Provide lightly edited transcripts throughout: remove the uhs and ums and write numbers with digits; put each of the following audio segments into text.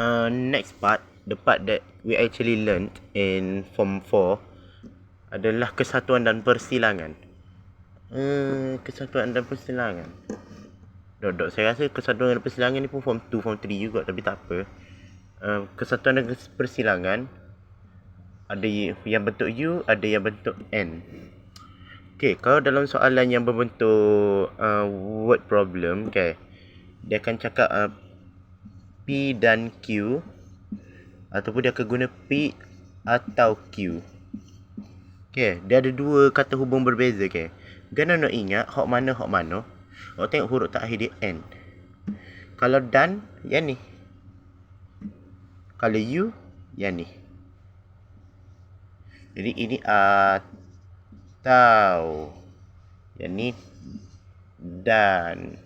Next part, the part that we actually learnt in Form 4 adalah kesatuan dan persilangan. Kesatuan dan persilangan. Dok, saya rasa kesatuan dan persilangan ni pun Form 2, Form 3 juga, tapi tak apa. Kesatuan dan persilangan ada yang bentuk U, ada yang bentuk N. Okay, kalau dalam soalan yang berbentuk word problem, okay, dia akan cakap P dan Q, ataupun dia akan guna P atau Q. Okay, dia ada dua kata hubung berbeza. Okay, kena nak ingat hok mana. Awak tengok huruf terakhir dia N. Kalau dan, yang ni. Kalau U, yang ni. Jadi ini atau, yang ni dan.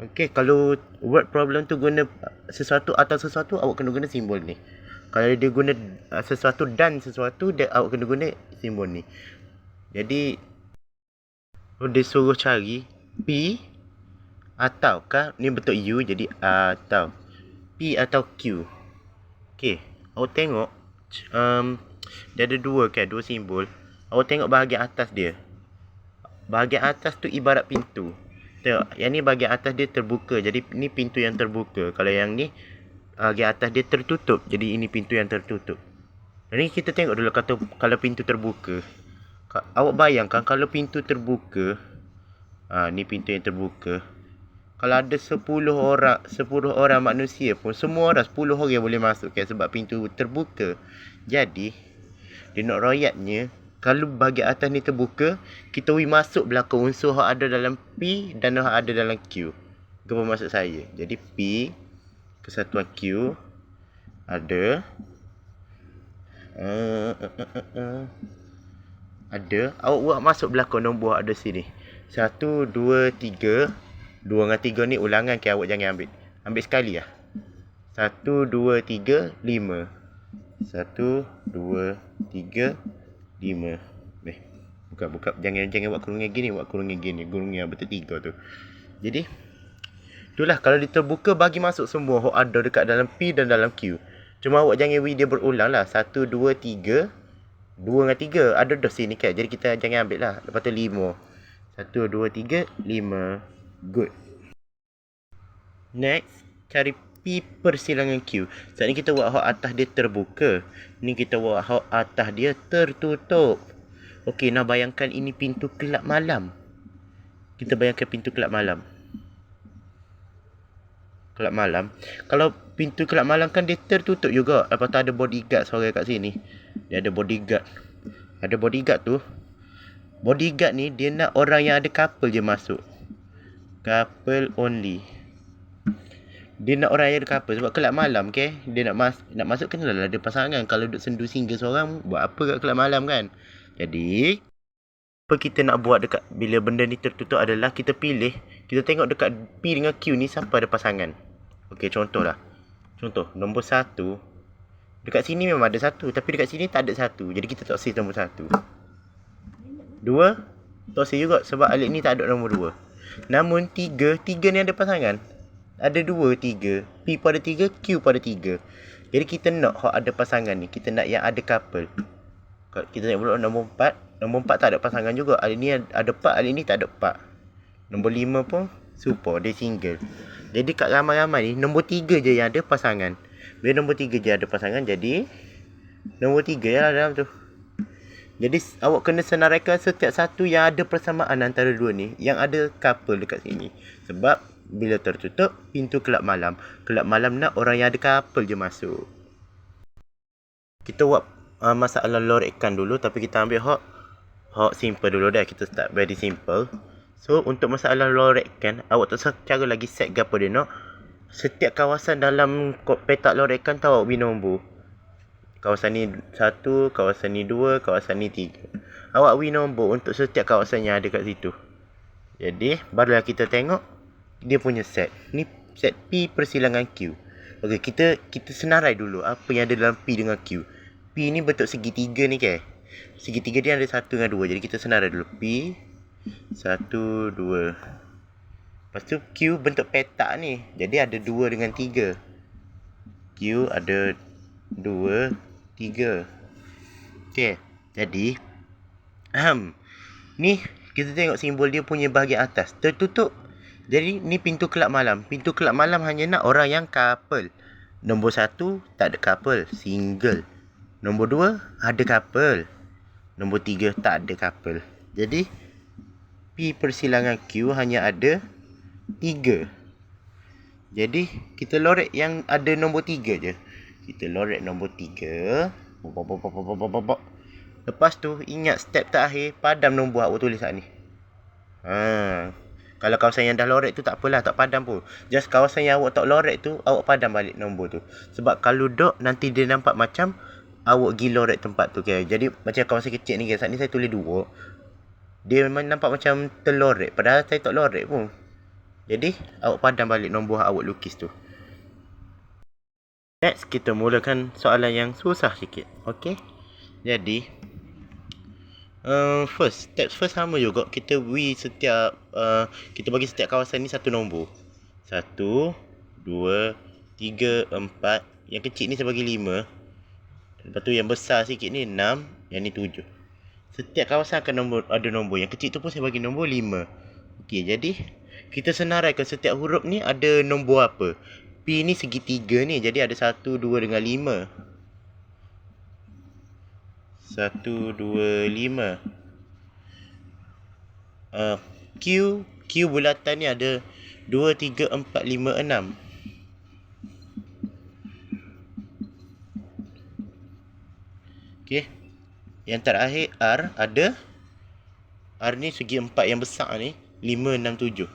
Okay, kalau word problem tu guna sesuatu atau sesuatu, awak kena guna simbol ni. Kalau dia guna sesuatu dan sesuatu, awak kena guna simbol ni. Jadi dia suruh cari P ataukah, ni bentuk U, jadi atau P atau Q. Okay, awak tengok dia ada dua simbol. Awak tengok bahagian atas dia. Bahagian atas tu ibarat pintu. Tengok, yang ni bahagian atas dia terbuka, jadi ni pintu yang terbuka. Kalau yang ni bahagian atas dia tertutup, jadi ini pintu yang tertutup. Jadi kita tengok dulu kalau pintu terbuka. Awak bayangkan kalau pintu terbuka, ni pintu yang terbuka. Kalau ada 10 orang manusia pun, semua orang 10 orang boleh masuk sebab pintu terbuka. Jadi dia nak royatnya, kalau bahagian atas ni terbuka, kita masuk belakang unsur yang ada dalam P dan yang ada dalam Q. Apa maksud saya? Jadi P kesatuan Q ada awak buat masuk belakang nombor ada sini. 1, 2, 3. 2 dengan 3 ni ulangan, awak jangan ambil. Ambil sekali lah. 1, 2, 3, 5. 1, 2, 3, 5. Buka. Jangan buat kurungan gini. Kurungan yang betul 3 tu. Jadi itulah, kalau dia terbuka, bagi masuk semua yang ada dekat dalam P dan dalam Q. Cuma awak jangan dia berulang lah. 1, 2, 3. 2 dengan 3 ada dah sini kan. Jadi kita jangan ambil lah. Lepas tu 5. 1, 2, 3, 5. Good. Next, cari P persilangan Q. Saat ni kita buat hak atas dia terbuka. Ni kita buat hak atas dia tertutup. Okey, nak bayangkan ini pintu kelab malam. Kita bayangkan pintu kelab malam. Kelab malam. Kalau pintu kelab malam kan dia tertutup juga. Lepas tu ada bodyguard seorang kat sini. Dia ada bodyguard. Ada bodyguard tu. Bodyguard ni dia nak orang yang ada couple je masuk. Couple only. Dia nak orang yang ada couple sebab kelab malam dia nak masuk kena lah ada pasangan. Kalau duduk sendu single seorang, buat apa kat kelab malam kan? Jadi apa kita nak buat dekat bila benda ni tertutup adalah kita pilih, kita tengok dekat P dengan Q ni siapa ada pasangan. Okey, contoh nombor 1. Dekat sini memang ada 1, tapi dekat sini tak ada 1. Jadi kita tak save nombor 1. 2 tak save juga sebab alik ni tak ada nombor 2. Namun 3 ni ada pasangan. Ada 2, 3. P pada 3, Q pada 3. Jadi kita nak ada pasangan ni. Kita nak yang ada couple. Kita tengok pula nombor 4. Nombor 4 tak ada pasangan juga. Alik ni ada 4, alik ni tak ada 4. Nombor 5 pun super, dia single. Jadi kat ramai-ramai ni, nombor 3 je yang ada pasangan. Bila nombor 3 je ada pasangan, jadi nombor 3 je lah dalam tu. Jadi awak kena senaraikan setiap satu yang ada persamaan antara dua ni, yang ada couple dekat sini. Sebab bila tertutup, pintu kelab malam. Kelab malam nak orang yang ada couple je masuk. Kita buat masalah lorekan dulu, tapi kita ambil hak simple dulu dah. Kita start very simple. So untuk masalah lorekan, awak tak usah cara lagi set ke apa dia nak. Setiap kawasan dalam petak lorekan tahu awak beri nombor. Kawasan ni 1, kawasan ni 2, kawasan ni 3. Awak beri nombor untuk setiap kawasan yang ada kat situ. Jadi barulah kita tengok dia punya set. Ni set P persilangan Q. Okey, kita senarai dulu apa yang ada dalam P dengan Q. P ni bentuk segitiga ni Segitiga dia ada 1 dengan 2. Jadi kita senarai dulu P 1, 2. Lepas tu Q bentuk petak ni. Jadi ada 2 dengan 3. Q ada 2, 3. Okey. Jadi ni kita tengok simbol dia punya bahagian atas tertutup. Jadi ni pintu kelab malam. Pintu kelab malam hanya nak orang yang couple. Nombor 1 tak ada couple, single. Nombor 2 ada couple. Nombor 3 tak ada couple. Jadi P persilangan Q hanya ada 3. Jadi kita lorek yang ada nombor 3 je. Kita lorek nombor 3. Lepas tu ingat step terakhir, padam nombor awak tulis kat ni. Kalau kawasan yang dah lorek tu tak apalah, tak padam pun. Just kawasan yang awak tak lorek tu, awak padam balik nombor tu. Sebab kalau dot nanti dia nampak macam awak pergi lorek tempat tu. Okay? Jadi macam kawasan kecil ni, saat ni saya tulis 2. Dia memang nampak macam terlorek, padahal saya tak lorek pun. Jadi awak padam balik nombor awak lukis tu. Next, kita mulakan soalan yang susah sikit. Okay. Jadi step first sama juga. Kita kita bagi setiap kawasan ni satu nombor. 1, 2, 3, 4. Yang kecil ni saya bagi 5. Lepas tu yang besar sikit ni 6. Yang ni 7. Setiap kawasan akan ada nombor. Yang kecil tu pun saya bagi nombor 5. Okey, jadi kita senaraikan setiap huruf ni ada nombor apa. P ni segitiga ni, jadi ada 1, 2 dengan 5. 1, 2, 5. Q bulatan ni ada 2, 3, 4, 5, 6. Okey. Yang terakhir R ada. R ni segi 4 yang besar ni 5, 6, 7.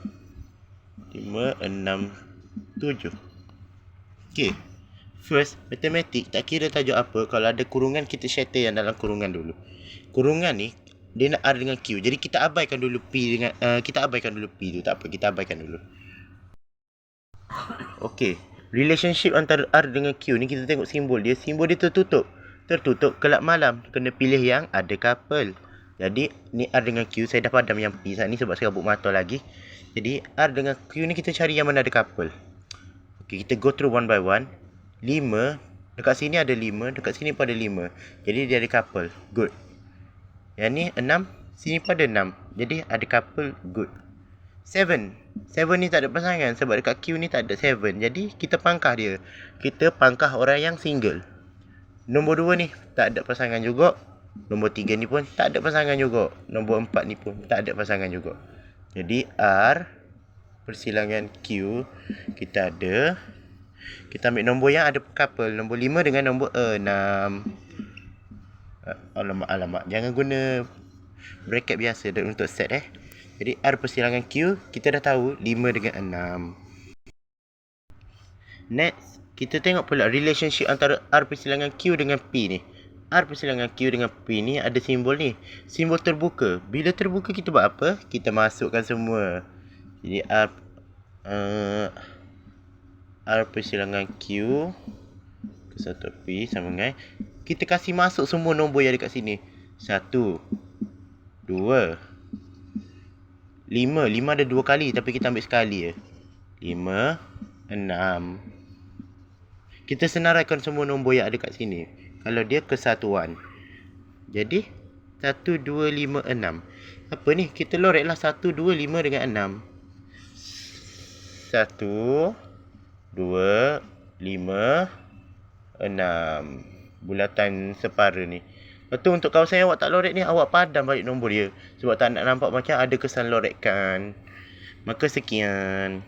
5, 6, 7. Okey. First, matematik tak kira tajuk apa. Kalau ada kurungan, kita settle yang dalam kurungan dulu. Kurungan ni dia nak R dengan Q. Jadi kita abaikan dulu P dengan kita abaikan dulu P tu. Tak apa, kita abaikan dulu. Okey. Relationship antara R dengan Q ni kita tengok simbol dia. Simbol dia tertutup. Tertutup kelab malam. Kena pilih yang ada couple. Jadi ni R dengan Q. Saya dah padam yang P saat ni sebab saya kabut mata lagi. Jadi R dengan Q ni kita cari yang mana ada couple. Okey, kita go through one by one. 5. Dekat sini ada 5. Dekat sini pun ada 5. Jadi dia ada couple. Good. Yang ni 6. Sini pun ada 6. Jadi ada couple. Good. 7. 7 ni tak ada pasangan. Sebab dekat Q ni tak ada 7. Jadi kita pangkah dia. Kita pangkah orang yang single. Nombor 2 ni tak ada pasangan juga. Nombor 3 ni pun tak ada pasangan juga. Nombor 4 ni pun tak ada pasangan juga. Jadi R persilangan Q kita ada. Kita ambil nombor yang ada couple. Nombor 5 dengan nombor 6. Alamak. Jangan guna bracket biasa untuk set Jadi R persilangan Q kita dah tahu 5 dengan 6. Next, kita tengok pula relationship antara R persilangan Q dengan P ni. R persilangan Q dengan P ni ada simbol ni. Simbol terbuka. Bila terbuka kita buat apa? Kita masukkan semua. Jadi R persilangan Q ke satu P sama dengan kita kasih masuk semua nombor yang dekat sini. 1, 2, 5. 5 ada 2 kali tapi kita ambil sekali je. 5, 6. Kita senaraikan semua nombor yang ada kat sini. Kalau dia kesatuan. Jadi 1, 2, 5, 6. Apa ni? Kita loreklah 1, 2, 5 dengan 6. 1, 2, 5, 6. Bulatan separa ni. Lepas tu untuk kawasan yang awak tak lorek ni, awak padam balik nombor dia. Sebab tak nak nampak macam ada kesan lorekkan. Maka sekian.